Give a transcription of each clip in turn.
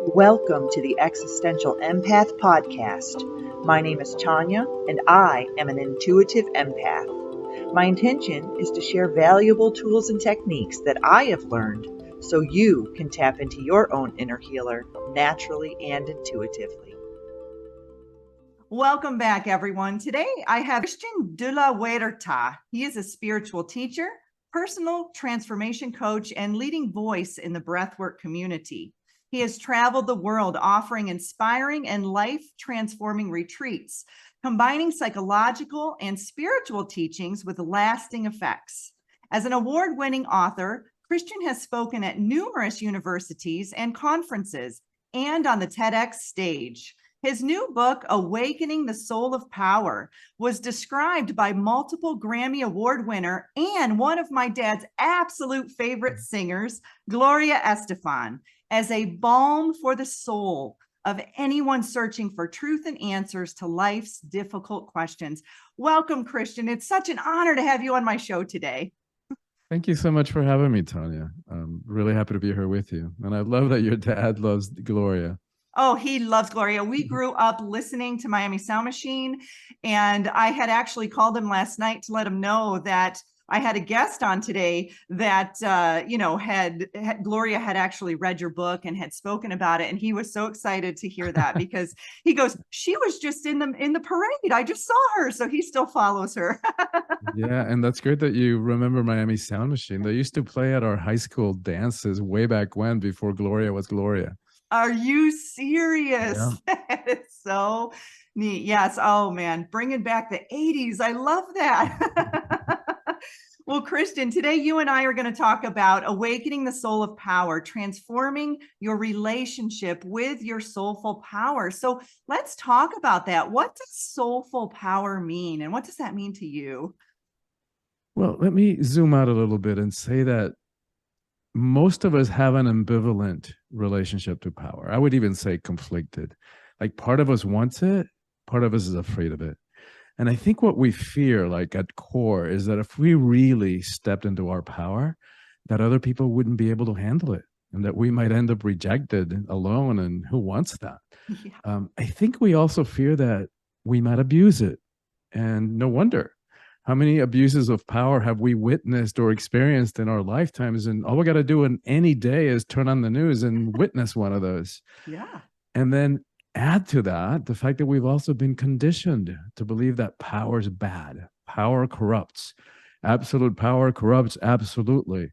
Welcome to the Existential Empath Podcast. My name is Tanya, and I am an intuitive empath. My intention is to share valuable tools and techniques that I have learned so you can tap into your own inner healer naturally and intuitively. Welcome back, everyone. Today, I have Christian de la Huerta. He is a spiritual teacher, personal transformation coach, and leading voice in the breathwork community. He has traveled the world offering inspiring and life-transforming retreats, combining psychological and spiritual teachings with lasting effects. As an award-winning author, Christian has spoken at numerous universities and conferences and on the TedX stage. His new book, Awakening the Soul Power, was described by multiple Grammy Award winner and one of my dad's absolute favorite singers, Gloria Estefan, as a balm for the soul of anyone searching for truth and answers to life's difficult questions. Welcome, Christian. It's such an honor to have you on my show today. Thank you so much for having me, Tanya. I'm really happy to be here with you. And I love that your dad loves Gloria. Oh, he loves Gloria. We grew up listening to Miami Sound Machine, and I had actually called him last night to let him know that I had a guest on today that, Gloria had actually read your book and had spoken about it. And he was so excited to hear that because he goes, she was just in the parade. I just saw her. So he still follows her. Yeah. And that's great that you remember Miami Sound Machine. They used to play at our high school dances way back when, before Gloria was Gloria. Are you serious? Yeah. That is so neat. Yes. Oh man, bringing back the 80s. I love that. Well, Christian, today you and I are going to talk about awakening the soul of power, transforming your relationship with your soulful power. So let's talk about that. What does soulful power mean? And what does that mean to you? Well, let me zoom out a little bit and say that most of us have an ambivalent relationship to power. I would even say conflicted. Like, part of us wants it, part of us is afraid of it. And I think what we fear, like at core, is that if we really stepped into our power, that other people wouldn't be able to handle it, and that we might end up rejected, alone, and who wants that? Yeah. I think we also fear that we might abuse it, and no wonder. How many abuses of power have we witnessed or experienced in our lifetimes? And all we got to do in any day is turn on the news and witness one of those. Yeah. And then add to that the fact that we've also been conditioned to believe that power is bad. Power corrupts. Absolute power corrupts absolutely.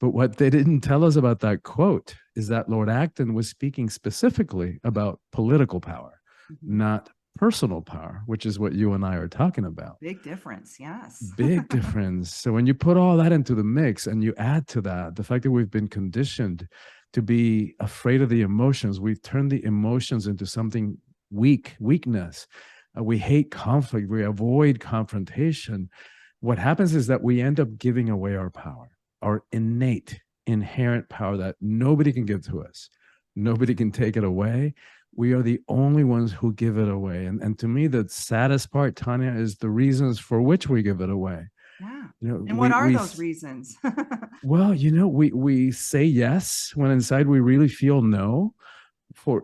But what they didn't tell us about that quote is that Lord Acton was speaking specifically about political power, not personal power, which is what you and I are talking about. Big difference, yes. Big difference. So when you put all that into the mix and you add to that the fact that we've been conditioned to be afraid of the emotions, we've turned the emotions into something weakness. We hate conflict. We avoid confrontation. What happens is that we end up giving away our power, our innate, inherent power that nobody can give to us. Nobody can take it away. We are the only ones who give it away. And to me, the saddest part, Tanya, is the reasons for which we give it away. Yeah. And what are those reasons? Well, we say yes when inside we really feel no.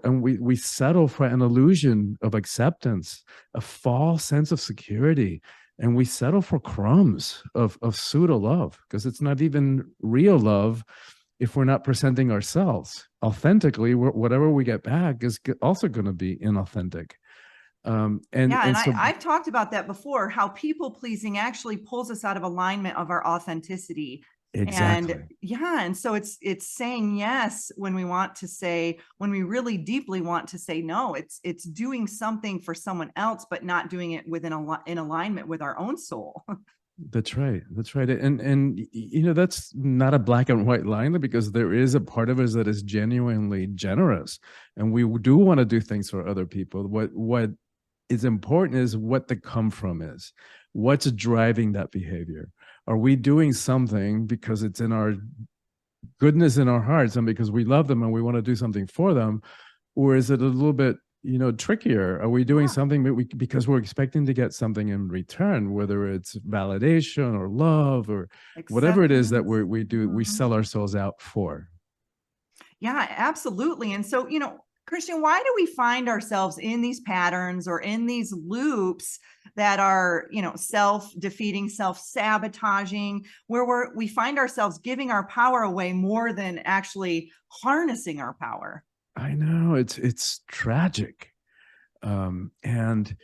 And we settle for an illusion of acceptance, a false sense of security. And we settle for crumbs of pseudo love, because it's not even real love if we're not presenting ourselves authentically. Whatever we get back is also going to be inauthentic. I've talked about that before, how people pleasing actually pulls us out of alignment of our authenticity. Exactly. And so it's saying yes when we want to say, when we really deeply want to say no. It's doing something for someone else, but not doing it in alignment with our own soul. That's right. And that's not a black and white line, because there is a part of us that is genuinely generous, and we do want to do things for other people. What is important is what the come from is. What's driving that behavior? Are we doing something because it's in our goodness in our hearts and because we love them and we want to do something for them? Or is it a little bit trickier? Are we doing something because we're expecting to get something in return, whether it's validation or love or whatever it is that we sell ourselves out for? Yeah, absolutely. And so, Christian, why do we find ourselves in these patterns or in these loops that are, self-defeating, self-sabotaging, where we find ourselves giving our power away more than actually harnessing our power? I know it's tragic. And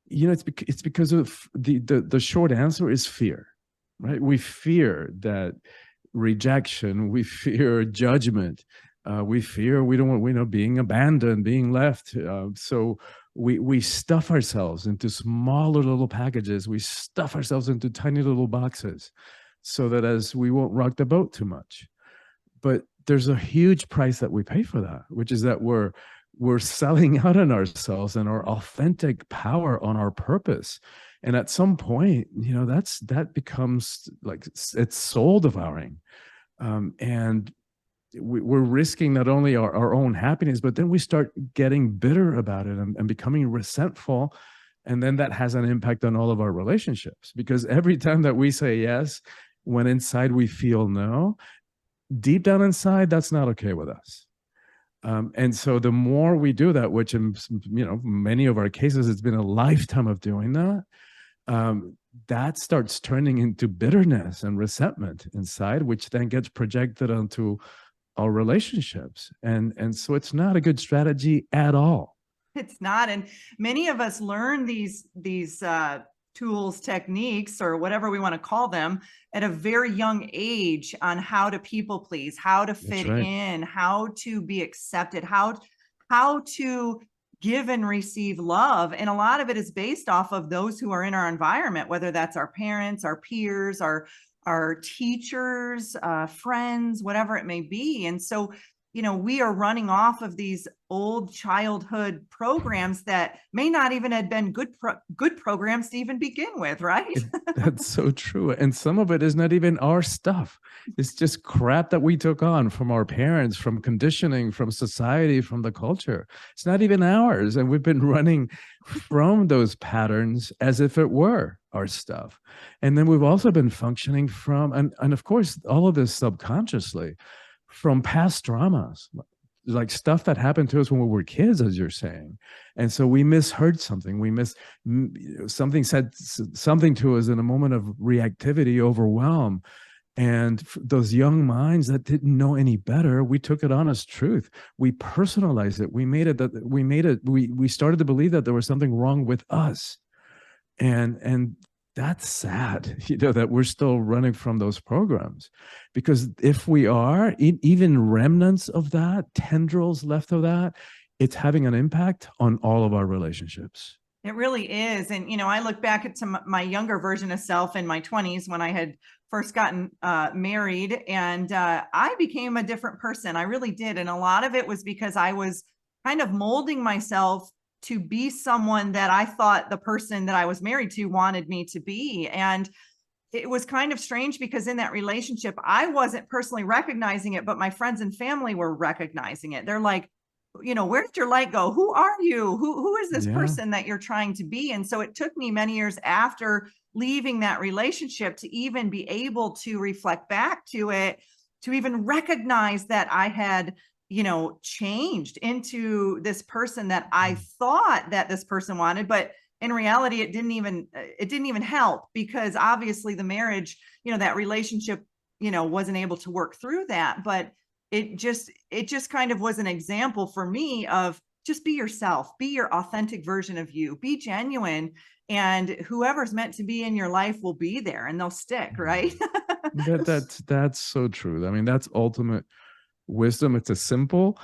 it's because of the short answer is fear, right? We fear that rejection, we fear judgment, we fear we don't want, being abandoned, being left. So we stuff ourselves into smaller little packages. We stuff ourselves into tiny little boxes, so that as we won't rock the boat too much. But there's a huge price that we pay for that, which is that we're selling out on ourselves and our authentic power, on our purpose. And at some point, that becomes like it's soul devouring. And we're risking not only our own happiness, but then we start getting bitter about it and becoming resentful. And then that has an impact on all of our relationships, because every time that we say yes, when inside we feel no, deep down inside, that's not okay with us. And so the more we do that, which in many of our cases, it's been a lifetime of doing that, that starts turning into bitterness and resentment inside, which then gets projected onto our relationships. And so it's not a good strategy at all. It's not. And many of us learn these tools, techniques, or whatever we want to call them, at a very young age, on how to people please, how to fit in, how to be accepted, how to give and receive love. And a lot of it is based off of those who are in our environment, whether that's our parents, our peers, our teachers, friends, whatever it may be. And so, we are running off of these old childhood programs that may not even have been good programs to even begin with, right? That's so true. And some of it is not even our stuff. It's just crap that we took on from our parents, from conditioning, from society, from the culture. It's not even ours. And we've been running from those patterns as if it were our stuff. And then we've also been functioning from, and of course, all of this subconsciously, from past traumas, like stuff that happened to us when we were kids, as you're saying. And so we misheard something. Something said something to us in a moment of reactivity, overwhelm. And those young minds that didn't know any better, we took it on as truth. We personalized it. We started to believe that there was something wrong with us. And that's sad, that we're still running from those programs, because if we are, even remnants of that, tendrils left of that, it's having an impact on all of our relationships. It really is. And, I look back at my younger version of self in my 20s, when I had first gotten married, and I became a different person. I really did. And a lot of it was because I was kind of molding myself to be someone that I thought the person that I was married to wanted me to be. And it was kind of strange, because in that relationship, I wasn't personally recognizing it, but my friends and family were recognizing it. They're like, where did your light go? Who are you? Who is this person that you're trying to be? And so it took me many years after leaving that relationship to even be able to reflect back to it, to even recognize that I had changed into this person that I thought that this person wanted. But in reality, it didn't even help, because obviously the marriage, that relationship, wasn't able to work through that. But it just kind of was an example for me of just be yourself, be your authentic version of you, be genuine, and whoever's meant to be in your life will be there, and they'll stick, right? That's so true. I mean, that's ultimate wisdom. It's as simple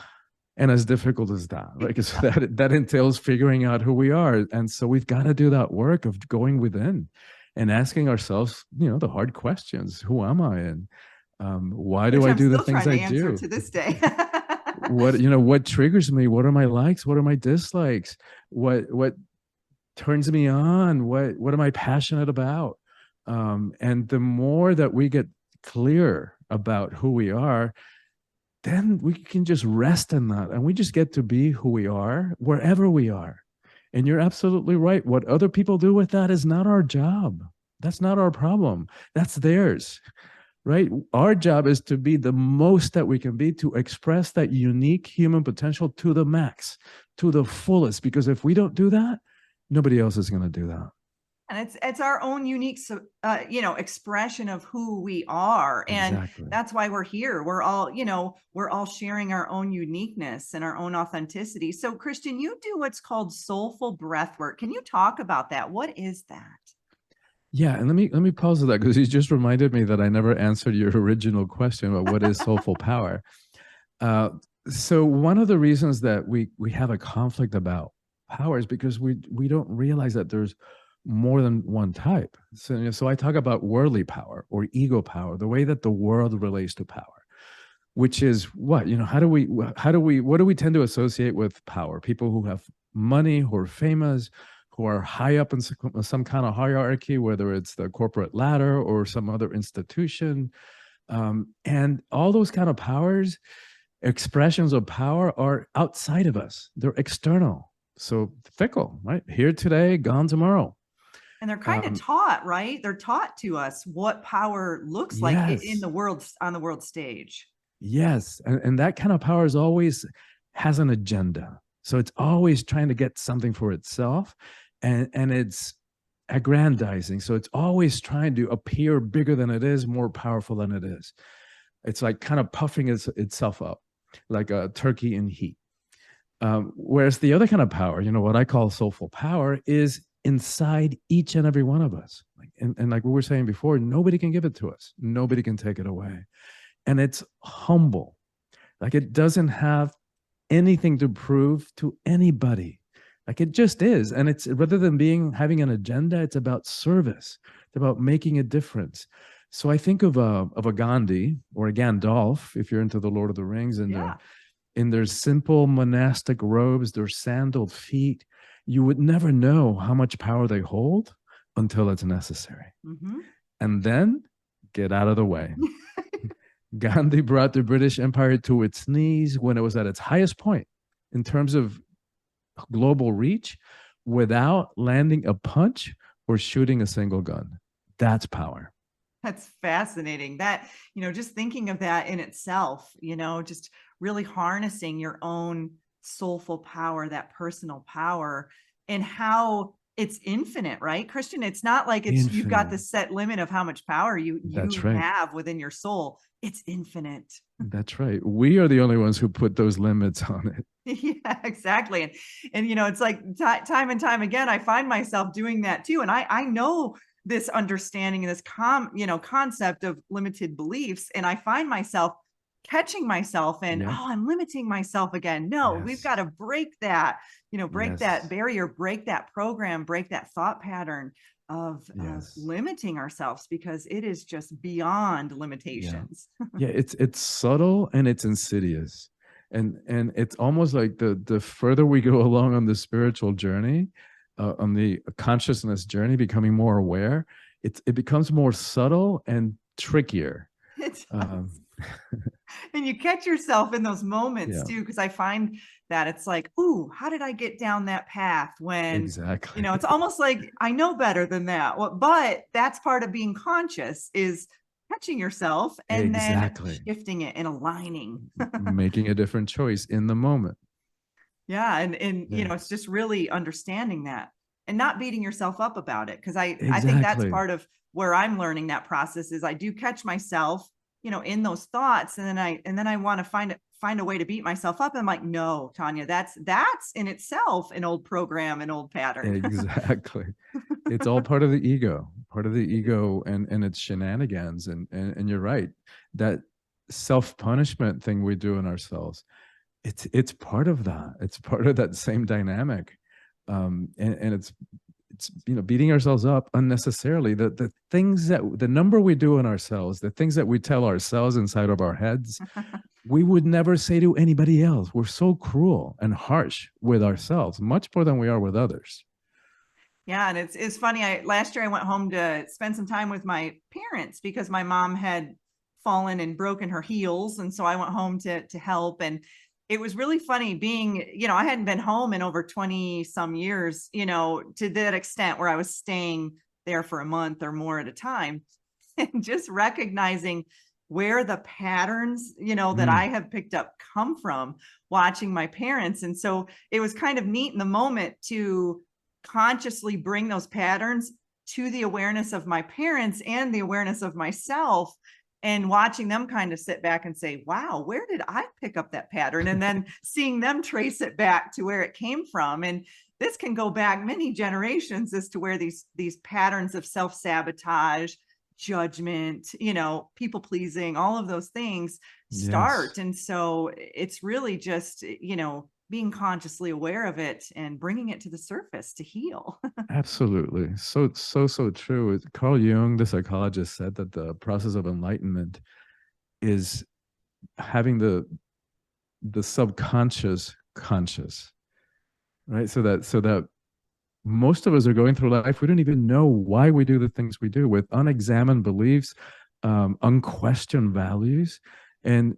and as difficult as that. Like that entails figuring out who we are. And so we've got to do that work of going within and asking ourselves, the hard questions. Who am I? And why do I do the things I do to this day? what triggers me? What are my likes? What are my dislikes? What turns me on? What am I passionate about? And the more that we get clear about who we are, then we can just rest in that, and we just get to be who we are wherever we are. And you're absolutely right. What other people do with that is not our job. That's not our problem. That's theirs. right? Our job is to be the most that we can be, to express that unique human potential to the max, to the fullest. Because if we don't do that, nobody else is going to do that. And it's our own unique, expression of who we are. And Exactly. that's why we're here. We're all, we're all sharing our own uniqueness and our own authenticity. So Christian, you do what's called soulful breathwork. Can you talk about that? What is that? Yeah, and let me pause that, because you just reminded me that I never answered your original question about what is soulful power. Uh, so one of the reasons that we have a conflict about power is because we don't realize that there's more than one type. So I talk about worldly power or ego power, the way that the world relates to power, which is what, how do we what do we tend to associate with power? People who have money, who are famous, who are high up in some kind of hierarchy, whether it's the corporate ladder or some other institution. And all those kind of powers, expressions of power, are outside of us. They're external. So fickle, right? Here today, gone tomorrow. And they're kind of taught, right? They're taught to us what power looks like in Yes. the world, on the world stage. Yes. And that kind of power is always has an agenda. So it's always trying to get something for itself. And it's aggrandizing. So it's always trying to appear bigger than it is, more powerful than it is. It's like kind of puffing itself up like a turkey in heat. Whereas the other kind of power, what I call soulful power, is inside each and every one of us. And like we were saying before, nobody can give it to us. Nobody can take it away. And it's humble. Like it doesn't have anything to prove to anybody. Like it just is. And it's, rather than having an agenda, it's about service. It's about making a difference. So I think of a Gandhi or a Gandalf, if you're into the Lord of the Rings, and Yeah. in their simple monastic robes, their sandaled feet. You would never know how much power they hold until it's necessary. Mm-hmm. And then get out of the way. Gandhi brought the British Empire to its knees when it was at its highest point in terms of global reach, without landing a punch or shooting a single gun. That's power. That's fascinating. That, just thinking of that in itself, just really harnessing your own soulful power, that personal power, and how it's infinite, right, Christian? It's not like you've got the set limit of how much power you right. have within your soul. It's infinite. That's right. We are the only ones who put those limits on it. Yeah, exactly. And it's like time and time again, I find myself doing that too. And I know this understanding and this concept of limited beliefs. And I find myself catching myself and, Yeah. I'm limiting myself again. No, Yes. we've got to break that, break Yes. that barrier, break that program, break that thought pattern of limiting ourselves, because it is just beyond limitations. Yeah, it's subtle and it's insidious. And it's almost like the further we go along on the spiritual journey, on the consciousness journey, becoming more aware, it becomes more subtle and trickier. And you catch yourself in those moments too, because I find that it's like, ooh, how did I get down that path when, exactly, it's almost like I know better than that. But that's part of being conscious, is catching yourself and then shifting it and aligning. making a different choice in the moment. Yeah. And it's just really understanding that and not beating yourself up about it. Cause I think that's part of where I'm learning that process is I do catch myself, in those thoughts. And then I want to find a way to beat myself up. And I'm like, no, Tanya, that's in itself an old program, an old pattern. Exactly. It's all part of the ego and its shenanigans. And you're right. That self-punishment thing we do in ourselves, it's part of that. It's part of that same dynamic. And it's beating ourselves up unnecessarily. The things the number we do in ourselves, the things that we tell ourselves inside of our heads, we would never say to anybody else. We're so cruel and harsh with ourselves, much more than we are with others. Yeah. And it's funny. Last year I went home to spend some time with my parents because my mom had fallen and broken her heels. And so I went home to help. And it was really funny being, I hadn't been home in over 20 some years, to that extent where I was staying there for a month or more at a time. and just recognizing where the patterns, that Mm, I have picked up come from watching my parents. And so it was kind of neat in the moment to consciously bring those patterns to the awareness of my parents and the awareness of myself, and watching them kind of sit back and say, wow, where did I pick up that pattern? And then seeing them trace it back to where it came from. And this can go back many generations as to where these patterns of self-sabotage, judgment, people pleasing, all of those things yes. start. And so it's really just, being consciously aware of it and bringing it to the surface to heal. Absolutely. So true. Carl Jung, the psychologist, said that the process of enlightenment is having the subconscious conscious, right? So that most of us are going through life, we don't even know why we do the things we do, with unexamined beliefs, unquestioned values, and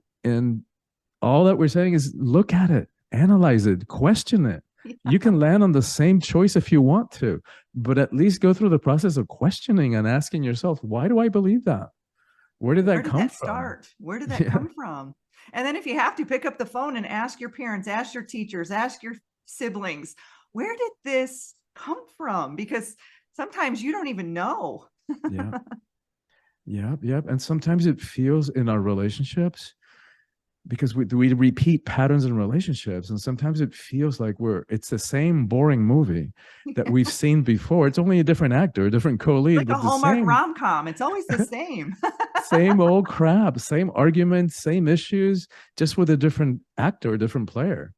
all that we're saying is look at it, analyze it, question it. You can land on the same choice if you want to, but at least go through the process of questioning and asking yourself, why do I believe that? Where did Where that did come that from? start? Where did that Yeah, come from? And then if you have to, pick up the phone and ask your parents, ask your teachers, ask your siblings, where did this come from? Because sometimes you don't even know. yeah, yeah. And sometimes it feels in our relationships, because we repeat patterns in relationships, and sometimes it feels like it's the same boring movie that we've seen before. It's only a different actor, a different co-lead, Like a but the Hallmark same rom-com. It's always the same. same old crap, same arguments, same issues, just with a different actor, a different player.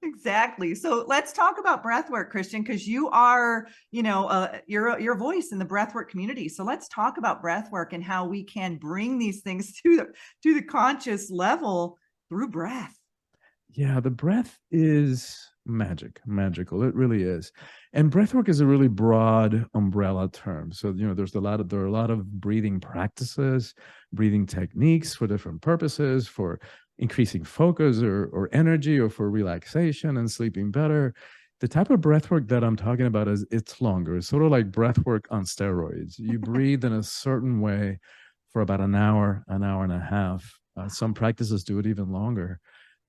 Exactly. So let's talk about breathwork, Christian, because you are, you're a voice in the breathwork community. So let's talk about breathwork and how we can bring these things to the conscious level through breath. Yeah, the breath is magical. It really is. And breathwork is a really broad umbrella term. So, there are a lot of breathing practices, breathing techniques for different purposes, for increasing focus or energy, or for relaxation and sleeping better. The type of breathwork that I'm talking about it's longer. It's sort of like breathwork on steroids. You breathe in a certain way for about an hour and a half. Some practices do it even longer,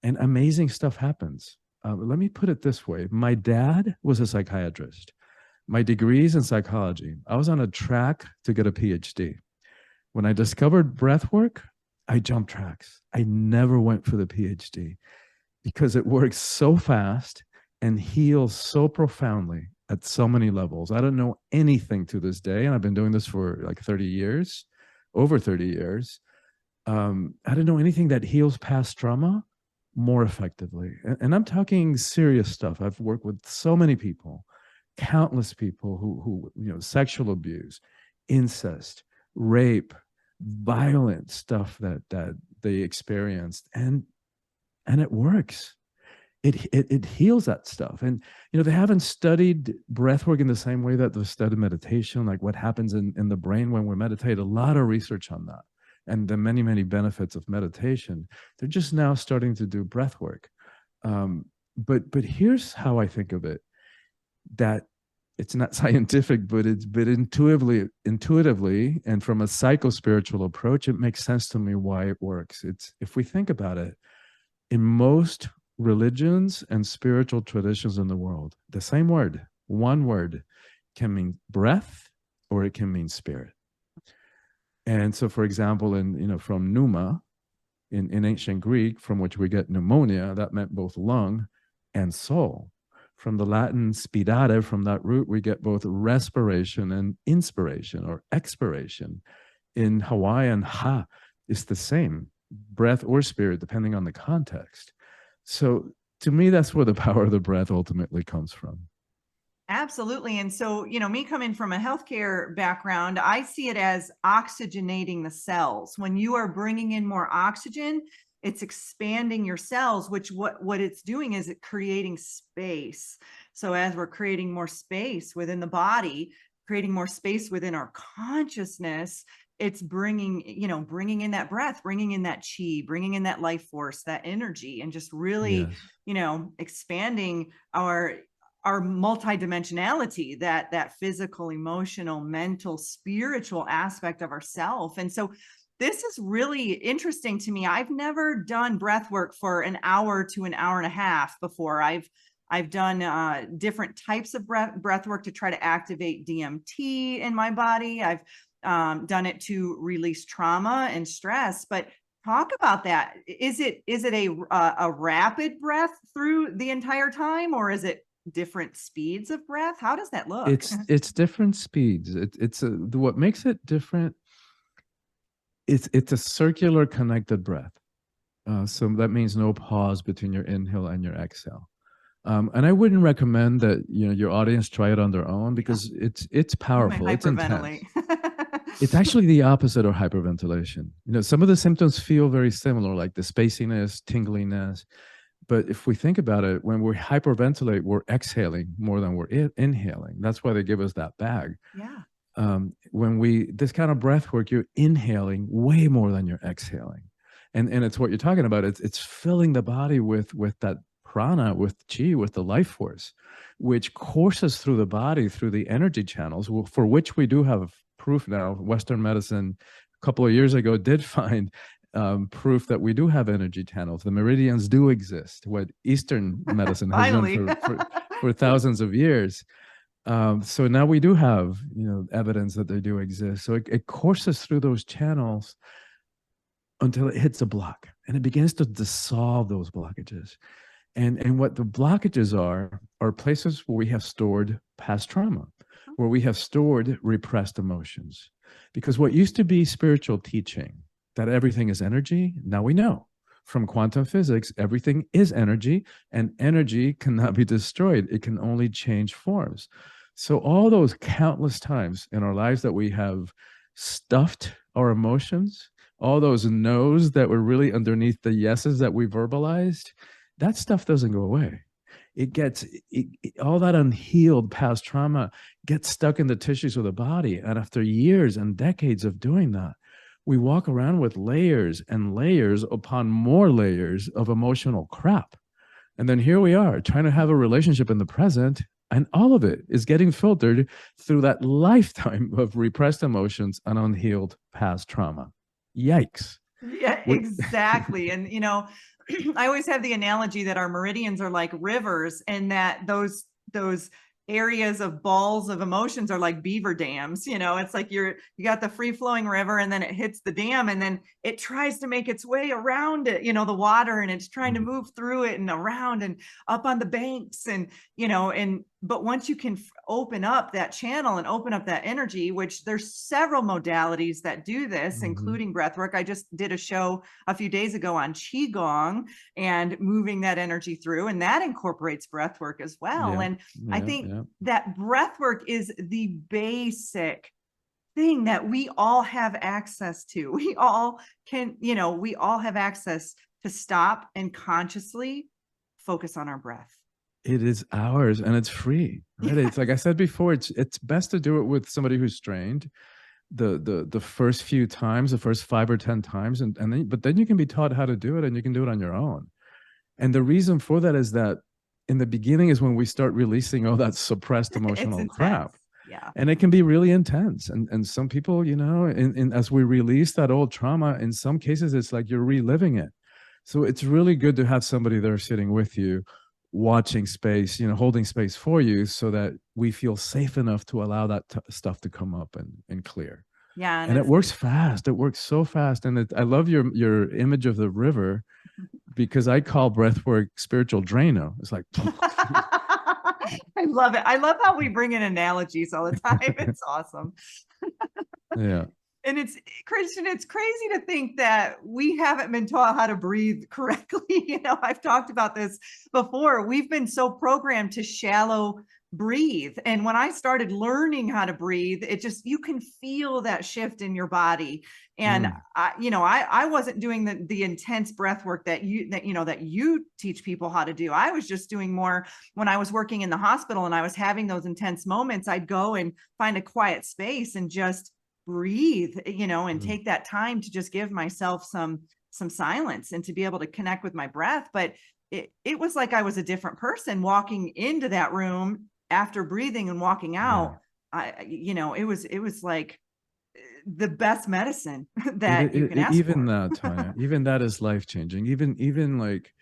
and amazing stuff happens. Let me put it this way. My dad was a psychiatrist. My degree's in psychology. I was on a track to get a PhD. When I discovered breath work, I jumped tracks. I never went for the PhD because it works so fast and heals so profoundly at so many levels. I don't know anything to this day, and I've been doing this for like 30 years, over 30 years. I don't know anything that heals past trauma more effectively. And I'm talking serious stuff. I've worked with so many people, countless people who sexual abuse, incest, rape, violent stuff that they experienced, and it works. It heals that stuff. And they haven't studied breath work in the same way that they've studied meditation, like what happens in the brain when we meditate. A lot of research on that and the many benefits of meditation. They're just now starting to do breath work. But here's how I think of it: that it's not scientific, but intuitively, and from a psycho-spiritual approach, it makes sense to me why it works. It's, if we think about it, in most religions and spiritual traditions in the world, the same word, one word, can mean breath or it can mean spirit. And so, for example, from pneuma, in ancient Greek, from which we get pneumonia, that meant both lung and soul. From the Latin spirare, from that root, we get both respiration and inspiration or expiration. In Hawaiian, ha is the same, breath or spirit, depending on the context. So to me, that's where the power of the breath ultimately comes from. Absolutely. And so, me coming from a healthcare background, I see it as oxygenating the cells. When you are bringing in more oxygen, it's expanding your cells, which what it's doing is it creating space. So as we're creating more space within the body, creating more space within our consciousness, it's bringing in that breath, bringing in that chi, bringing in that life force, that energy, and just really, Yes. expanding our our multidimensionality, that physical, emotional, mental, spiritual aspect of ourself. And so this is really interesting to me. I've never done breath work for an hour to an hour and a half before. I've done different types of breath work to try to activate DMT in my body. I've done it to release trauma and stress. But talk about that. Is it a rapid breath through the entire time, or is it different speeds of breath? How does that look? It's different speeds. What makes it different. It's a circular connected breath. So that means no pause between your inhale and your exhale. And I wouldn't recommend that your audience try it on their own, because it's powerful. It's intense. It's actually the opposite of hyperventilation. Some of the symptoms feel very similar, like the spaciness, tingliness. But if we think about it, when we hyperventilate, we're exhaling more than we're inhaling. That's why they give us that bag. Yeah. This kind of breath work, you're inhaling way more than you're exhaling. And it's what you're talking about. It's filling the body with that prana, with chi, with the life force, which courses through the body, through the energy channels, for which we do have proof now. Western medicine a couple of years ago did find proof that we do have energy channels. The meridians do exist, what Eastern medicine has done for thousands of years. So now we do have evidence that they do exist. So it courses through those channels until it hits a block, and it begins to dissolve those blockages. And what the blockages are places where we have stored past trauma, where we have stored repressed emotions. Because what used to be spiritual teaching, that everything is energy, now we know from quantum physics, everything is energy, and energy cannot be destroyed. It can only change forms. So all those countless times in our lives that we have stuffed our emotions, all those no's that were really underneath the yeses that we verbalized, that stuff doesn't go away. All that unhealed past trauma gets stuck in the tissues of the body. And after years and decades of doing that, we walk around with layers and layers upon more layers of emotional crap. And then here we are trying to have a relationship in the present, and all of it is getting filtered through that lifetime of repressed emotions and unhealed past trauma. Yikes. Yeah, exactly. And, I always have the analogy that our meridians are like rivers, and that those areas of balls of emotions are like beaver dams. It's like you got the free flowing river, and then it hits the dam, and then it tries to make its way around it, the water, and it's trying to move through it and around and up on the banks. And, but once you can open up that channel and open up that energy, which there's several modalities that do this, including breath work. I just did a show a few days ago on Qigong and moving that energy through, and that incorporates breath work as well. I think that breath work is the basic thing that we all have access to. We all can, we all have access to stop and consciously focus on our breath. It is ours, and it's free, right? It's like I said before, it's best to do it with somebody who's trained the first few times, the first 5 or 10 times, but then you can be taught how to do it, and you can do it on your own. And the reason for that is that in the beginning is when we start releasing all that suppressed emotional crap. Yeah. And it can be really intense. And some people, as we release that old trauma, in some cases, it's like you're reliving it. So it's really good to have somebody there sitting with you, watching space, holding space for you, so that we feel safe enough to allow that stuff to come up and clear. Yeah. And it works fast. It works so fast. And I love your image of the river, because I call breathwork spiritual Drano. It's like, I love it. I love how we bring in analogies all the time. It's awesome. Yeah. And Christian, it's crazy to think that we haven't been taught how to breathe correctly. I've talked about this before. We've been so programmed to shallow breathe. And when I started learning how to breathe, you can feel that shift in your body. And I wasn't doing the intense breath work that you teach people how to do. I was just doing more when I was working in the hospital and I was having those intense moments. I'd go and find a quiet space and just breathe, and take that time to just give myself some silence and to be able to connect with my breath. But it was like I was a different person walking into that room after breathing and walking out. It was like the best medicine that you can ask even for. that, Tanya, even that is life changing. Even like,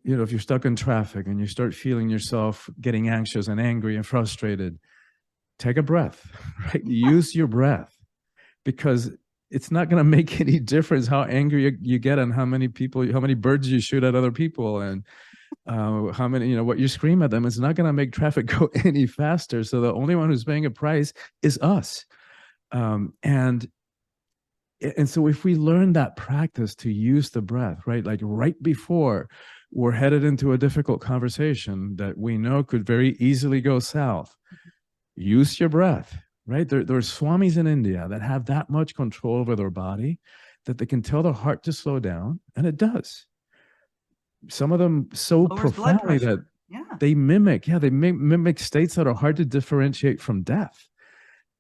if you're stuck in traffic and you start feeling yourself getting anxious and angry and frustrated, take a breath, right? Use your breath, because it's not going to make any difference how angry you get and how many birds you shoot at other people, and how many, what you scream at them. It's not going to make traffic go any faster. So the only one who's paying a price is us. And so if we learn that practice to use the breath, right, like right before we're headed into a difficult conversation that we know could very easily go south, use your breath, right? There's swamis in India that have that much control over their body that they can tell their heart to slow down, and it does. Some of them so Lowers blood profoundly that pressure. Yeah. they mimic states that are hard to differentiate from death.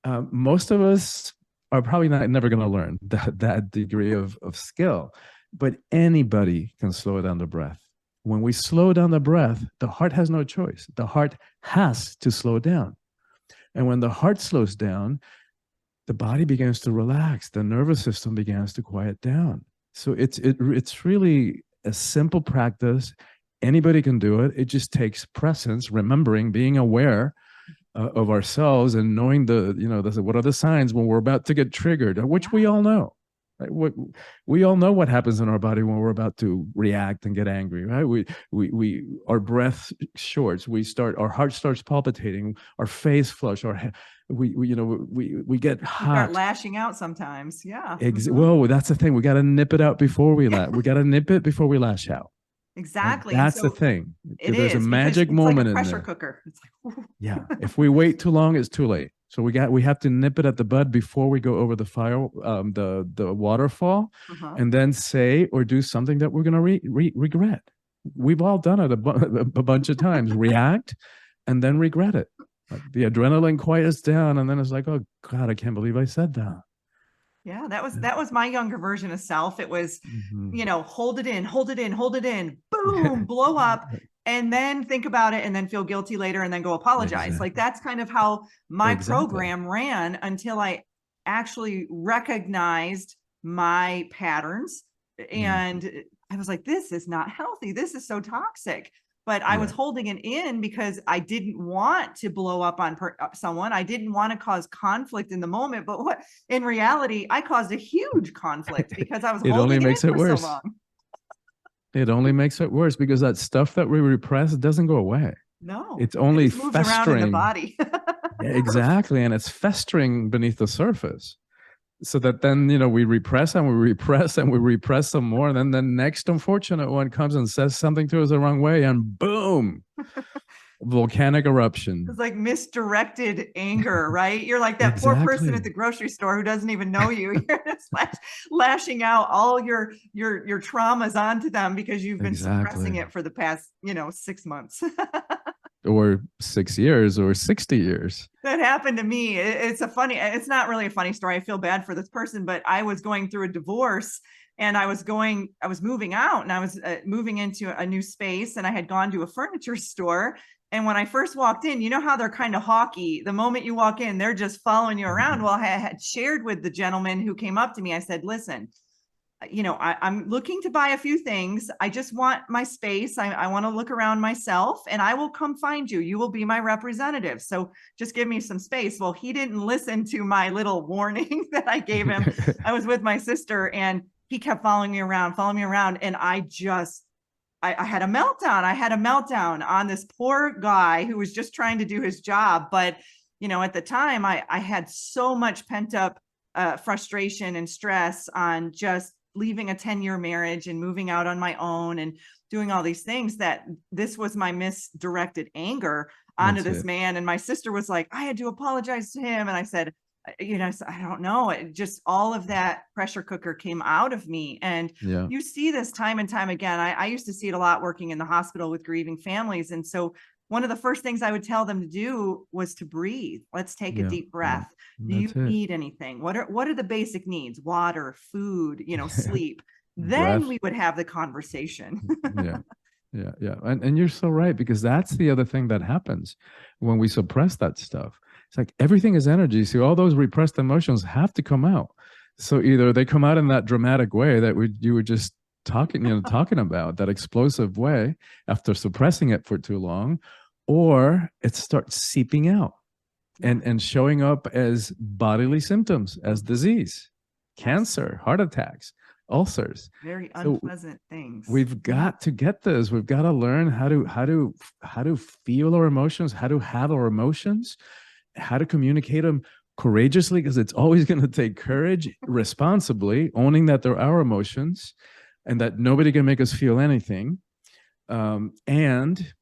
Most of us are probably never going to learn that degree of skill, but anybody can slow down the breath. When we slow down the breath, the heart has no choice. The heart has to slow down. And when the heart slows down, the body begins to relax. The nervous system begins to quiet down. So it's really a simple practice. Anybody can do it. It just takes presence, remembering, being aware of ourselves, and knowing what are the signs when we're about to get triggered, which we all know. Right? We all know what happens in our body when we're about to react and get angry, right? Our breath shorts. Our heart starts palpitating. Our face flush. We get hot. We start lashing out sometimes. Yeah. Well, that's the thing. We got to nip it out before we lash. We got to nip it before we lash out. Exactly. That's the thing. There's a magic moment in there. It's like a pressure cooker. It's like, yeah. If we wait too long, it's too late. So we have to nip it at the bud before we go over the fire, the waterfall, and then say or do something that we're going to regret. We've all done it a bunch of times. React, and then regret it. Like the adrenaline quiets down, and then it's like, oh God, I can't believe I said that. Yeah, that was my younger version of self. It was, hold it in, hold it in, hold it in, boom, blow up, and then think about it, and then feel guilty later, and then go apologize. Exactly. Like that's kind of how my program ran until I actually recognized my patterns. And I was like, this is not healthy. This is so toxic. But I was holding it in because I didn't want to blow up on someone. I didn't want to cause conflict in the moment. But in reality, I caused a huge conflict because I was holding it in for so long. It only makes it worse because that stuff that we repress doesn't go away. No, it's only moves festering around in the body. Exactly, and it's festering beneath the surface. So that then, we repress and we repress and we repress some more. And then the next unfortunate one comes and says something to us the wrong way, and boom, volcanic eruption. It's like misdirected anger, right? You're like that poor person at the grocery store who doesn't even know you. You're just lashing out all your traumas onto them because you've been suppressing it for the past, 6 months. Or 6 years or 60 years. That happened to me. It's not really a funny story. I feel bad for this person, but I was going through a divorce, and I was moving out, and I was moving into a new space, and I had gone to a furniture store. And when I first walked in, you know how they're kind of hawky. The moment you walk in, they're just following you around. Well, I had shared with the gentleman who came up to me. I said, listen, I'm looking to buy a few things. I just want my space. I want to look around myself, and I will come find you. You will be my representative. So just give me some space. Well, he didn't listen to my little warning that I gave him. I was with my sister, and he kept following me around. And I had a meltdown. I had a meltdown on this poor guy who was just trying to do his job. But, at the time I had so much pent up frustration and stress on just leaving a 10-year marriage and moving out on my own and doing all these things, that this was my misdirected anger onto this man. And my sister was like, I had to apologize to him. And I said, I don't know. It just, all of that pressure cooker came out of me. And you see this time and time again. I used to see it a lot working in the hospital with grieving families. And so one of the first things I would tell them to do was to breathe. Let's take a deep breath. Do you need anything? What are the basic needs? Water, food, sleep. Then we would have the conversation. Yeah. And you're so right, because that's the other thing that happens when we suppress that stuff. It's like everything is energy. So all those repressed emotions have to come out. So either they come out in that dramatic way that you were just talking about, that explosive way after suppressing it for too long, or it starts seeping out and showing up as bodily symptoms, as disease, cancer, heart attacks, ulcers. Very So unpleasant things. we've got to get this. We've got to learn how to feel our emotions, how to have our emotions, how to communicate them courageously, because it's always going to take courage, responsibly owning that they're our emotions and that nobody can make us feel anything, and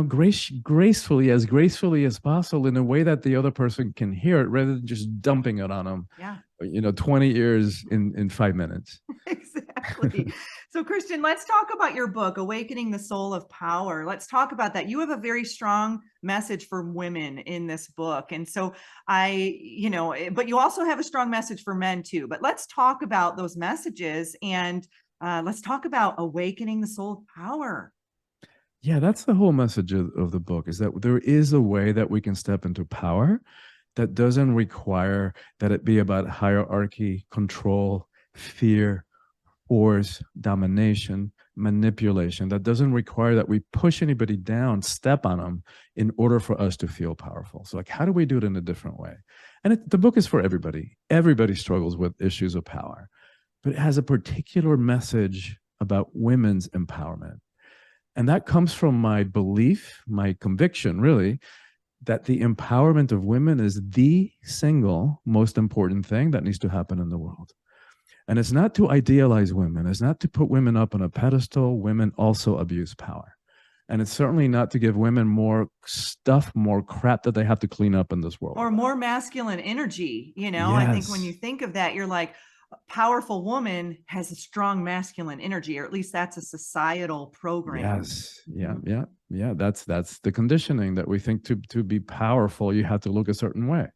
gracefully as possible, in a way that the other person can hear it, rather than just dumping it on them. Yeah. 20 years in 5 minutes. Exactly. So, Christian, let's talk about your book, Awakening the Soul of Power. Let's talk about that. You have a very strong message for women in this book. And so but you also have a strong message for men too. But let's talk about those messages, and let's talk about awakening the soul of power. Yeah, that's the whole message of the book, is that there is a way that we can step into power that doesn't require that it be about hierarchy, control, fear, force, domination, manipulation. That doesn't require that we push anybody down, step on them in order for us to feel powerful. So, like, how do we do it in a different way? And the book is for everybody. Everybody struggles with issues of power, but it has a particular message about women's empowerment. And that comes from my belief, my conviction, really, that the empowerment of women is the single most important thing that needs to happen in the world. And it's not to idealize women. It's not to put women up on a pedestal. Women also abuse power. And it's certainly not to give women more stuff, more crap that they have to clean up in this world. Or more masculine energy. I think when you think of that, you're like, a powerful woman has a strong masculine energy, or at least that's a societal program. Yes. Yeah. That's the conditioning, that we think to be powerful, you have to look a certain way.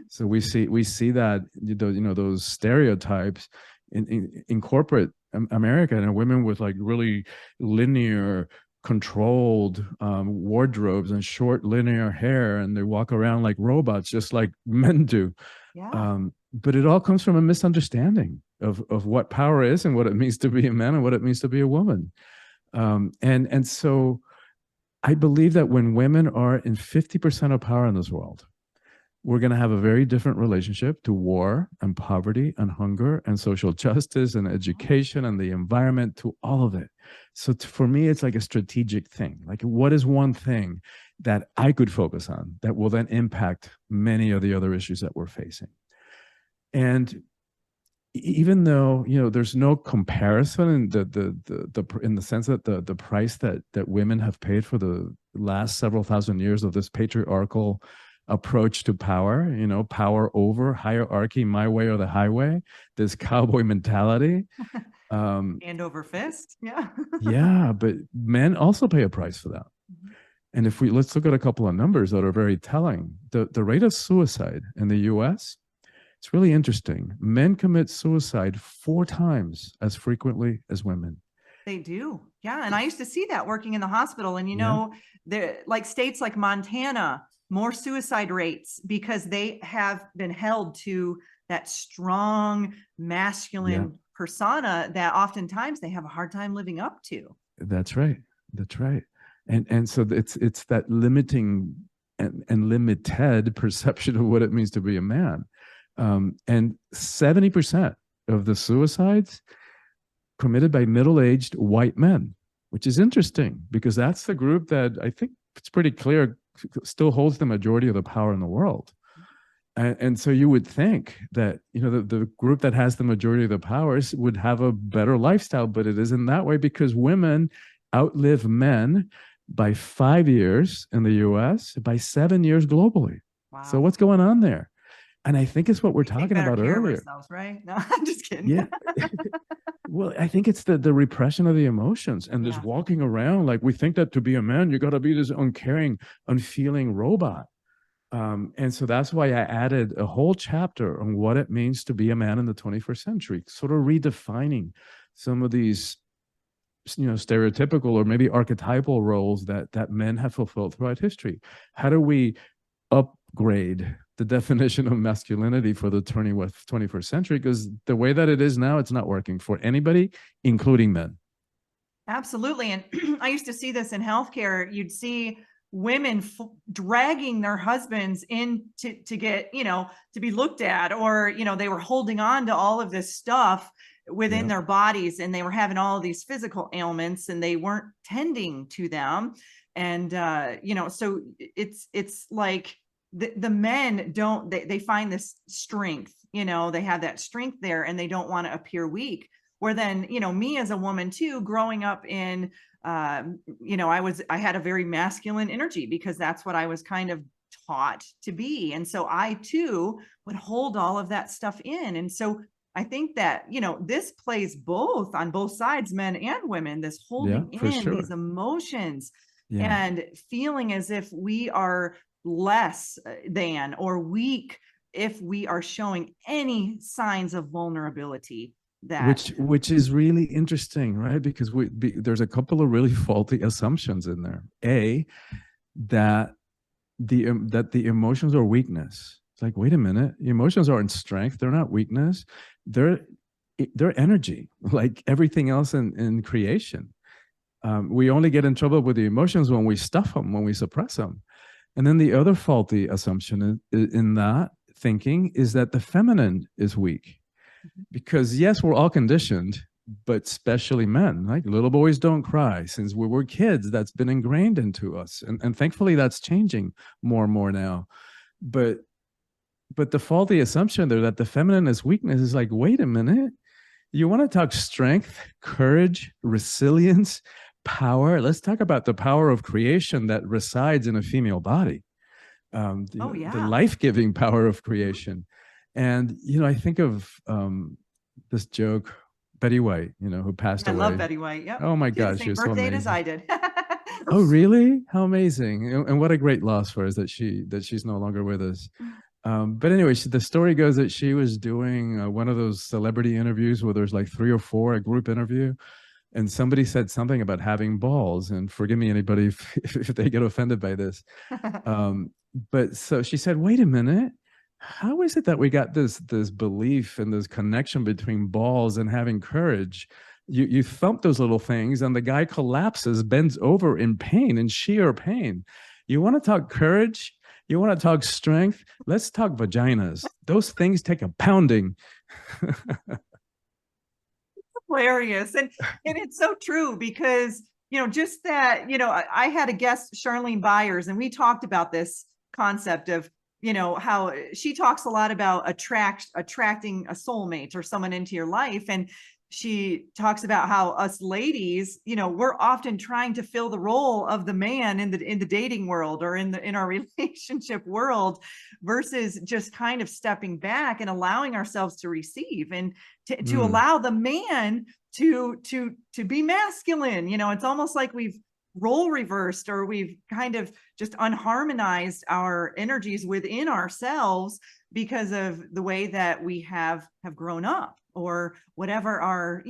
So we see that, those stereotypes in corporate America, and women with like really linear, controlled wardrobes and short linear hair, and they walk around like robots, just like men do. Yeah. But it all comes from a misunderstanding of what power is, and what it means to be a man, and what it means to be a woman. And so I believe that when women are in 50% of power in this world, we're going to have a very different relationship to war and poverty and hunger and social justice and education and the environment, to all of it. So for me, it's like a strategic thing. Like, what is one thing that I could focus on that will then impact many of the other issues that we're facing? And even though there's no comparison in in the sense that the price that women have paid for the last several thousand years of this patriarchal approach to power, power over hierarchy, my way or the highway, this cowboy mentality, hand over fist. Yeah. Yeah, but men also pay a price for that. And let's look at a couple of numbers that are very telling. The rate of suicide in the US, it's really interesting. Men commit suicide 4 times as frequently as women. They do. Yeah. And I used to see that working in the hospital. And, like states like Montana, more suicide rates, because they have been held to that strong masculine persona that oftentimes they have a hard time living up to. That's right. And so it's that limiting and limited perception of what it means to be a man. And 70% of the suicides committed by middle-aged white men, which is interesting, because that's the group that I think it's pretty clear still holds the majority of the power in the world. And so you would think that, the group that has the majority of the powers would have a better lifestyle, but it isn't that way, because women outlive men by 5 years in the US, by 7 years globally. Wow. So what's going on there? And I think it's what we're talking about earlier. Right? No, I'm just kidding. Yeah. Well, I think it's the repression of the emotions, and this walking around like we think that to be a man, you got to be this uncaring, unfeeling robot. And so that's why I added a whole chapter on what it means to be a man in the 21st century, sort of redefining some of these stereotypical or maybe archetypal roles that men have fulfilled throughout history? How do we upgrade the definition of masculinity for the 21st century? Because the way that it is now, it's not working for anybody, including men. Absolutely. And I used to see this in healthcare. You'd see women dragging their husbands in to get, to be looked at, or, they were holding on to all of this stuff within their bodies, and they were having all of these physical ailments, and they weren't tending to them. And, so it's like the men they find this strength, they have that strength there, and they don't want to appear weak. Where then, me as a woman too, growing up in, I had a very masculine energy because that's what I was kind of taught to be. And so I too would hold all of that stuff in. And so I think that, this plays both on both sides, men and women, this holding in these emotions and feeling as if we are less than or weak if we are showing any signs of vulnerability. Which is really interesting, right? Because there's a couple of really faulty assumptions in there. That the emotions are weakness. It's like, wait a minute, the emotions aren't strength. They're not weakness. They're energy, like everything else in creation. We only get in trouble with the emotions when we stuff them, when we suppress them. And then the other faulty assumption in that thinking is that the feminine is weak. Because yes, we're all conditioned, but especially men, like little boys don't cry. Since we were kids, that's been ingrained into us. And thankfully that's changing more and more now. But the faulty assumption there that the feminine is weakness is like, wait a minute, you want to talk strength, courage, resilience, power? Let's talk about the power of creation that resides in a female body. The life-giving power of creation. And, I think of this joke, Betty White, who passed away. I love Betty White. Yeah. Oh my God. She was so amazing. As I did. Oh, really? How amazing. And what a great loss for us that she's no longer with us. But anyway, the story goes that she was doing one of those celebrity interviews where there's like 3 or 4, a group interview. And somebody said something about having balls. And forgive me, anybody, if they get offended by this. But so she said, wait a minute. How is it that we got this belief and this connection between balls and having courage? You thump those little things and the guy collapses, bends over in pain, in sheer pain. You want to talk courage? You want to talk strength? Let's talk vaginas. Those things take a pounding. Hilarious. And it's so true because, just that, I had a guest, Charlene Byers, and we talked about this concept of, how she talks a lot about attracting a soulmate or someone into your life. And she talks about how us ladies, we're often trying to fill the role of the man in the dating world or in our relationship world versus just kind of stepping back and allowing ourselves to receive and to allow the man to be masculine. It's almost like we've role reversed, or we've kind of just unharmonized our energies within ourselves because of the way that we have grown up, or whatever our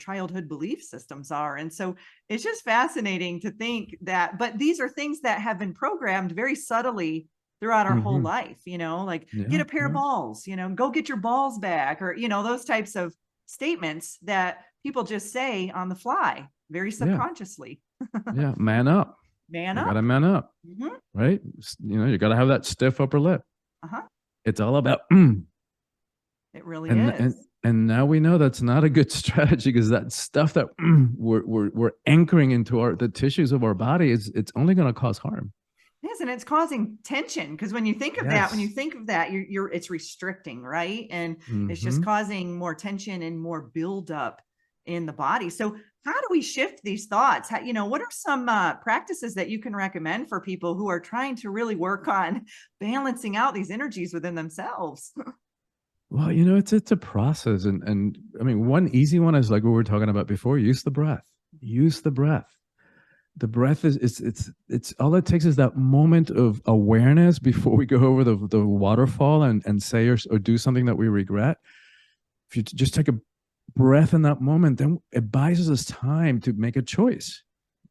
childhood belief systems are. And so it's just fascinating to think that, but these are things that have been programmed very subtly throughout our whole life, get a pair of balls, go get your balls back, or, those types of statements that people just say on the fly, very subconsciously. Yeah. Man up. Man up. You gotta man up. Right. You gotta have that stiff upper lip. It's all about, It really is. And now we know that's not a good strategy, because that stuff that we're anchoring into the tissues of our body it's only going to cause harm. Yes, and it's causing tension, because when you think of that, it's restricting, right? And it's just causing more tension and more buildup in the body. So how do we shift these thoughts? What are some practices that you can recommend for people who are trying to really work on balancing out these energies within themselves? Well, it's a process. And I mean, one easy one is like what we were talking about before, use the breath. Use the breath. The breath it's all it takes is that moment of awareness before we go over the waterfall and say or do something that we regret. If you just take a breath in that moment, then it buys us time to make a choice,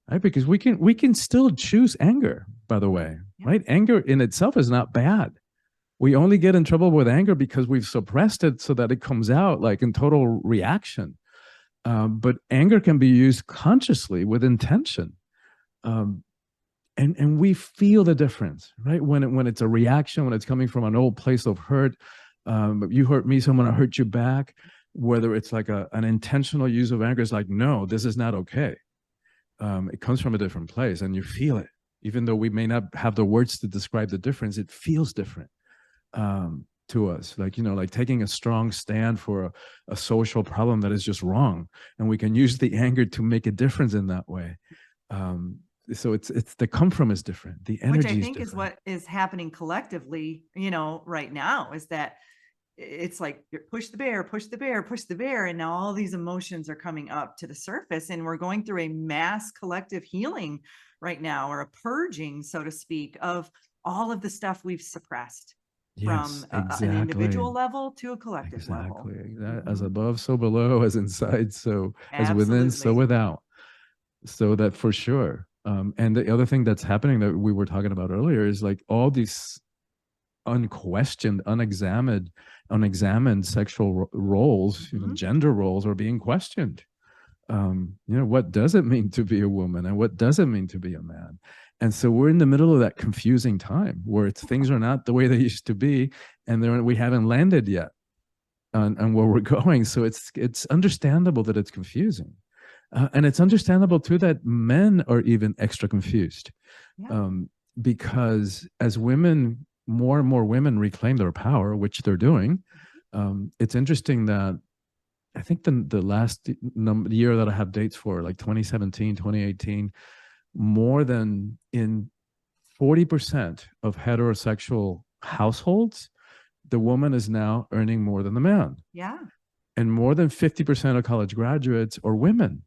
right? Because we can still choose anger, by the way, right? Anger in itself is not bad. We only get in trouble with anger because we've suppressed it so that it comes out like in total reaction. But anger can be used consciously with intention. Um, and we feel the difference, right? When it's a reaction, when it's coming from an old place of hurt, you hurt me, so I'm going to hurt you back. Whether it's like an intentional use of anger, is like, no, this is not okay. It comes from a different place, and you feel it, even though we may not have the words to describe the difference. It feels different to us, like, like taking a strong stand for a social problem that is just wrong, and we can use the anger to make a difference in that way. So it's the come from is different. The energy, which I think is is what is happening collectively, right now, is that it's like push the bear, push the bear, push the bear. And now all these emotions are coming up to the surface, and we're going through a mass collective healing right now, or a purging, so to speak, of all of the stuff we've suppressed. Yes, From an individual level to a collective level. As above, so below, as inside, so as within, so Absolutely. without. So that for sure. And the other thing that's happening that we were talking about earlier is like all these unquestioned, unexamined sexual roles, gender roles are being questioned. What does it mean to be a woman, and what does it mean to be a man? And so we're in the middle of that confusing time where things are not the way they used to be, and we haven't landed yet on where we're going. So it's understandable that it's confusing. And it's understandable too that men are even extra confused, because as women, more and more women reclaim their power, which they're doing. It's interesting that I think the last year that I have dates for, like 2017, 2018, more than in 40% of heterosexual households, the woman is now earning more than the man. Yeah. And more than 50% of college graduates are women.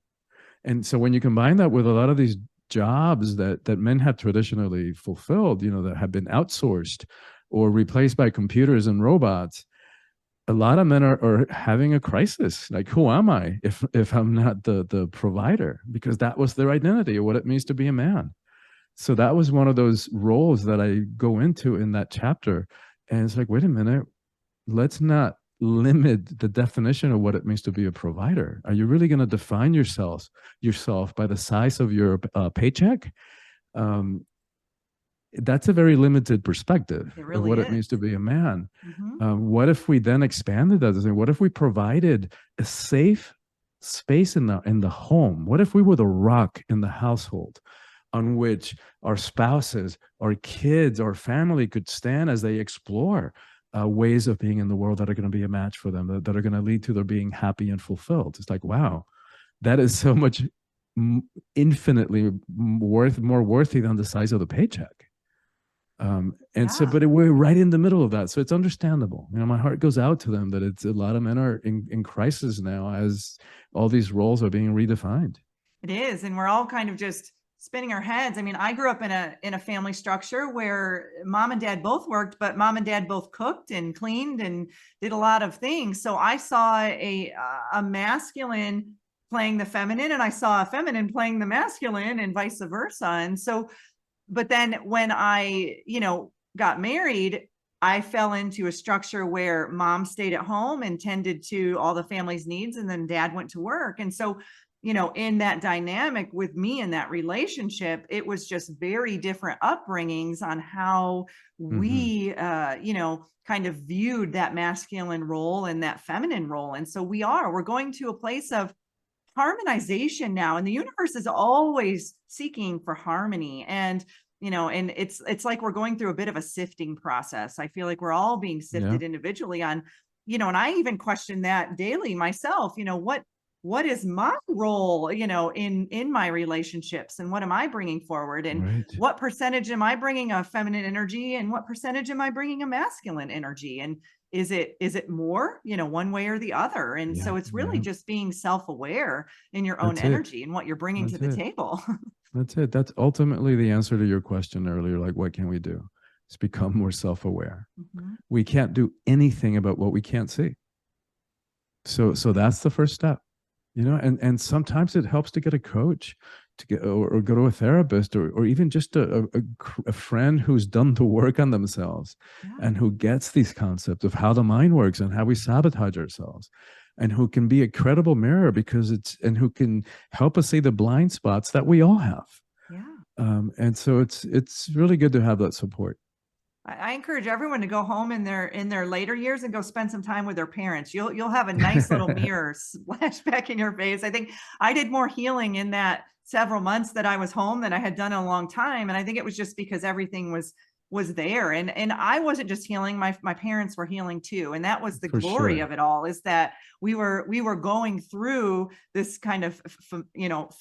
And so when you combine that with a lot of these jobs that men have traditionally fulfilled, that have been outsourced or replaced by computers and robots, a lot of men are having a crisis. Like, who am I if I'm not the provider? Because that was their identity, or what it means to be a man. So that was one of those roles that I go into in that chapter. And it's like, wait a minute, let's not limit the definition of what it means to be a provider. Are you really going to define yourself by the size of your paycheck? That's a very limited perspective of what it means to be a man. What if we then expanded that? What if we provided a safe space in the home? What if we were the rock in the household on which our spouses, our kids, our family could stand as they explore ways of being in the world that are going to be a match for them, that are going to lead to their being happy and fulfilled? It's like, wow, that is so much infinitely more worthy than the size of the paycheck. But we're right in the middle of that. So it's understandable. My heart goes out to them that it's a lot of men are in crisis now as all these roles are being redefined. It is. And we're all kind of just spinning our heads. I mean, I grew up in a family structure where mom and dad both worked, but mom and dad both cooked and cleaned and did a lot of things. So I saw a masculine playing the feminine, and I saw a feminine playing the masculine, and vice versa. And so, but then when I, got married, I fell into a structure where mom stayed at home and tended to all the family's needs, and then dad went to work. And so, in that dynamic with me in that relationship, it was just very different upbringings on how we, kind of viewed that masculine role and that feminine role. And so we're going to a place of harmonization now, and the universe is always seeking for harmony. And and it's like we're going through a bit of a sifting process. I feel like we're all being sifted individually on, and I even question that daily myself. What is my role, in my relationships, and what am I bringing forward, and what percentage am I bringing a feminine energy, and what percentage am I bringing a masculine energy, and is it more, one way or the other? And so it's really just being self-aware in your own energy and what you're bringing to the table. That's it. That's ultimately the answer to your question earlier. Like, what can we do? It's become more self-aware. We can't do anything about what we can't see. So that's the first step, and sometimes it helps to get a coach, to get or go to a therapist, or even just a friend who's done the work on themselves Yeah. and who gets these concepts of how the mind works and how we sabotage ourselves, and who can be a credible mirror, and who can help us see the blind spots that we all have. Yeah. And so it's really good to have that support. I encourage everyone to go home in their later years and go spend some time with their parents. You'll have a nice little mirror splash back in your face. I think I did more healing in that several months that I was home than I had done in a long time. And I think it was just because everything was there. And I wasn't just healing, my parents were healing too. And that was the For glory sure. of it all, is that we were going through this kind of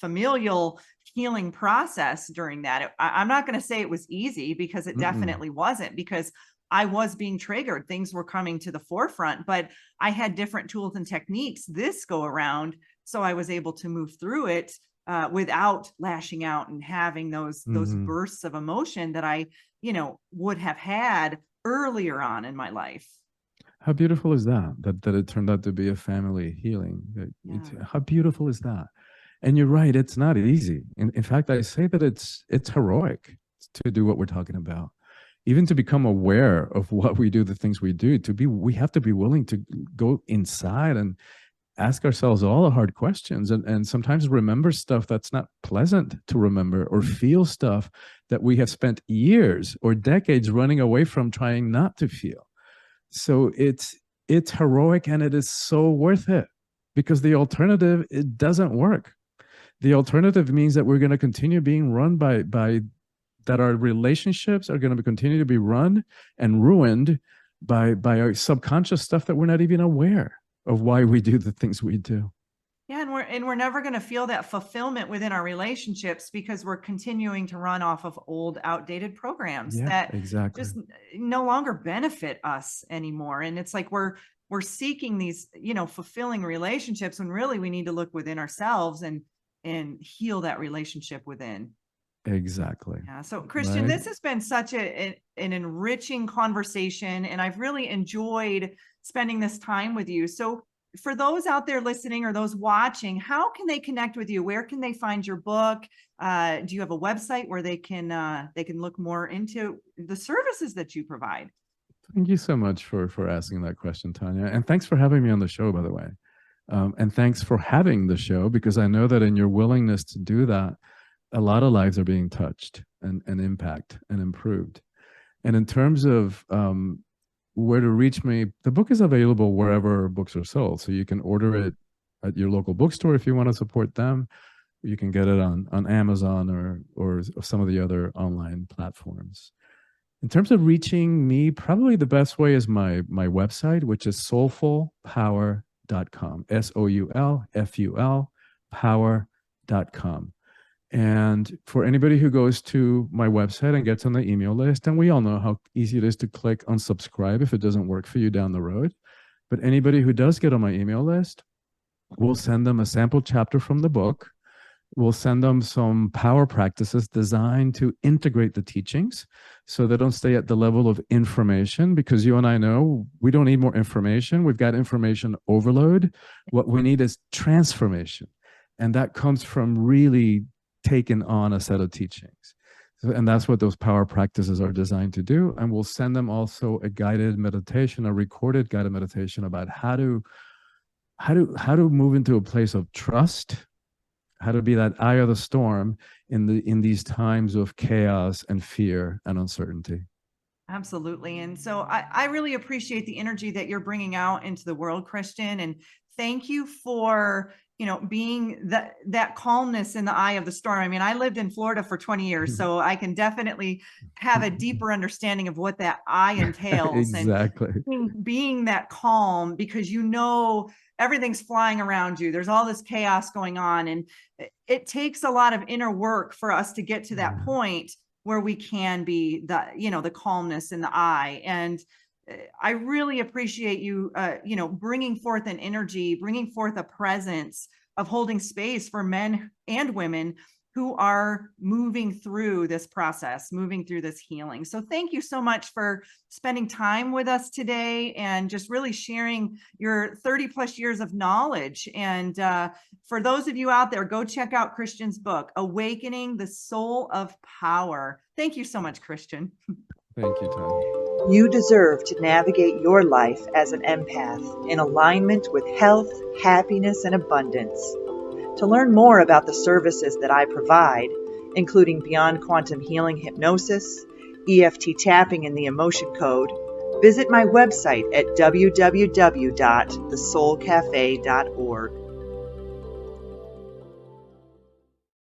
familial healing process during that. I'm not going to say it was easy, because it Mm-mm. definitely wasn't, because I was being triggered. Things were coming to the forefront, but I had different tools and techniques this go around. So I was able to move through it without lashing out and having those Mhm. bursts of emotion that I, would have had earlier on in my life. How beautiful is that? That it turned out to be a family healing. Yeah. How beautiful is that? And you're right, it's not easy. In fact, I say that it's heroic to do what we're talking about. Even to become aware of what we do, the things we do, we have to be willing to go inside and ask ourselves all the hard questions, and sometimes remember stuff that's not pleasant to remember, or feel stuff that we have spent years or decades running away from, trying not to feel. So it's heroic, and it is so worth it, because the alternative, it doesn't work. The alternative means that we're going to continue being run by that our relationships are going to continue to be run and ruined by our subconscious stuff, that we're not even aware of why we do the things we do. Yeah, and we're never going to feel that fulfillment within our relationships, because we're continuing to run off of old, outdated programs Yeah, that exactly. just no longer benefit us anymore. And it's like we're seeking these, fulfilling relationships, when really we need to look within ourselves and heal that relationship within. Exactly. Yeah. So, Christian, Right. this has been such an enriching conversation, and I've really enjoyed spending this time with you. So, for those out there listening or those watching, how can they connect with you? Where can they find your book? Do you have a website where they can look more into the services that you provide? Thank you so much for asking that question, Tanya. And thanks for having me on the show, by the way. And thanks for having the show, because I know that in your willingness to do that, a lot of lives are being touched and impact and improved. And in terms of where to reach me, the book is available wherever books are sold. So you can order it at your local bookstore if you want to support them. You can get it on Amazon or some of the other online platforms. In terms of reaching me, probably the best way is my website, which is soulfulpower.com. SOULFUL power.com. And for anybody who goes to my website and gets on the email list, and we all know how easy it is to click unsubscribe if it doesn't work for you down the road. But anybody who does get on my email list, we'll send them a sample chapter from the book. We'll send them some power practices designed to integrate the teachings, so they don't stay at the level of information, because you and I know we don't need more information. We've got information overload. What we need is transformation. And that comes from really taking on a set of teachings. And that's what those power practices are designed to do. And we'll send them also a guided meditation, a recorded guided meditation about how to move into a place of trust, how to be that eye of the storm in these times of chaos and fear and uncertainty. Absolutely. And so I really appreciate the energy that you're bringing out into the world, Christian. And thank you for, being that calmness in the eye of the storm. I mean, I lived in Florida for 20 years, so I can definitely have a deeper understanding of what that eye entails, and Exactly. being that calm, because everything's flying around you. There's all this chaos going on, and it takes a lot of inner work for us to get to that Yeah. point where we can be the calmness in the eye. And I really appreciate you, bringing forth an energy, bringing forth a presence of holding space for men and women who are moving through this process, moving through this healing. So thank you so much for spending time with us today and just really sharing your 30 plus years of knowledge. And for those of you out there, go check out Christian's book, Awakening the Soul of Power. Thank you so much, Christian. Thank you, Tom. You deserve to navigate your life as an empath in alignment with health, happiness, and abundance. To learn more about the services that I provide, including Beyond Quantum Healing Hypnosis, EFT Tapping, and the Emotion Code, visit my website at www.thesoulcafe.org.